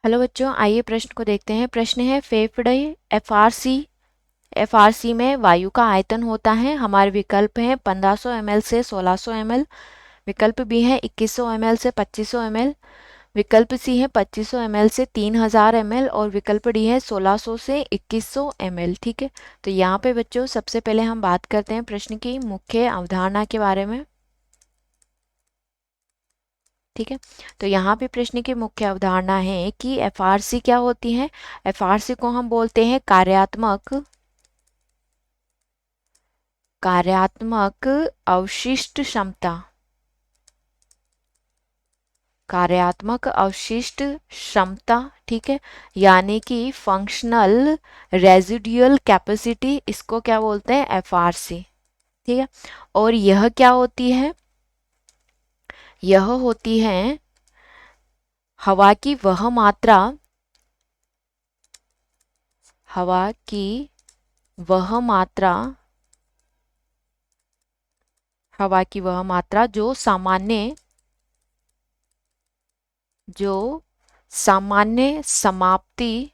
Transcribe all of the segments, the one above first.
Hello बच्चों, आइए प्रश्न को देखते हैं। प्रश्न है फेफड़े एफआरसी में वायु का आयतन होता है। हमारे विकल्प हैं 1500 ml से 1600 ml, विकल्प बी है 2100 ml से 2500 ml, विकल्प सी है 2500 ml से 3000 ml और विकल्प डी है 1600 से 2100 ml। ठीक है, तो यहाँ पे बच्चों सबसे पहले हम बात करते हैं प्रश्न की मुख्य अवधारणा के बारे में। ठीक है, तो यहाँ पे प्रश्न की मुख्य अवधारणा है कि एफआरसी क्या होती है। एफआरसी को हम बोलते हैं कार्यात्मक अवशिष्ट क्षमता। कार्यात्मक अवशिष्ट क्षमता, ठीक है, यानी कि फंक्शनल रेजिडुअल कैपेसिटी, इसको क्या बोलते हैं, एफआरसी। ठीक है, और यह क्या होती है, यह होती है हवा की वह मात्रा, हवा की वह मात्रा, हवा की वह मात्रा जो सामान्य समाप्ति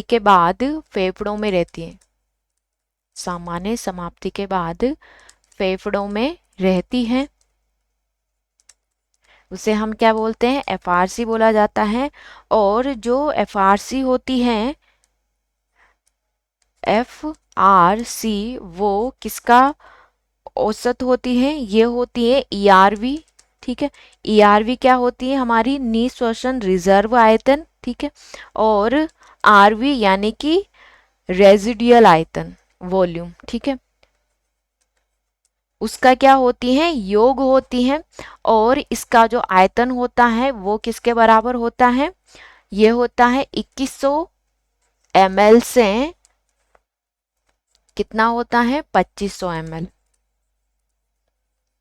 के बाद फेफड़ों में रहती है। सामान्य समाप्ति के बाद फेफड़ों में रहती है, उसे हम क्या बोलते हैं, एफआरसी बोला जाता है। और जो एफआरसी होती है, एफआरसी वो किसका औसत होती है, ये होती है ईआरवी। ठीक है, ईआरवी क्या होती है, हमारी निःश्वसन रिजर्व आयतन। ठीक है, और आरवी यानी कि रेजिडियल आयतन, वॉल्यूम। ठीक है, उसका क्या होती है, योग होती है। और इसका जो आयतन होता है वो किसके बराबर होता है, ये होता है 2100 ml से कितना होता है, 2500 ml।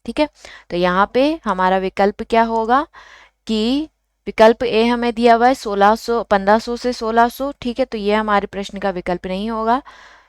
ठीक है, तो यहाँ पे हमारा विकल्प क्या होगा कि विकल्प ए हमें दिया हुआ है 1500 से 1600। ठीक है, तो ये हमारे प्रश्न का विकल्प नहीं होगा।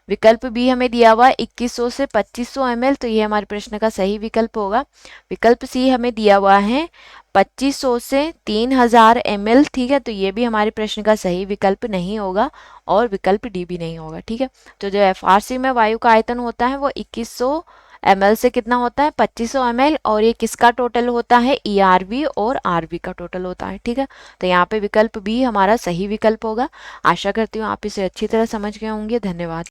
विकल्प बी हमें दिया हुआ है 2100 से 2500 ml, तो ये हमारे प्रश्न का सही विकल्प होगा। विकल्प सी हमें दिया हुआ है 2500 से 3000 ml। ठीक है, तो ये भी हमारे प्रश्न का सही विकल्प नहीं होगा और विकल्प डी भी नहीं होगा। ठीक है, तो जो एफआरसी में वायु का आयतन होता है वो 2100 ml से कितना होता है, 2500 ml, और ये किसका टोटल होता है, ईआरवी और आरवी का टोटल होता है। ठीक है, तो यहाँ पे विकल्प बी हमारा सही विकल्प होगा। आशा करती हूँ आप इसे अच्छी तरह समझ गए होंगे। धन्यवाद।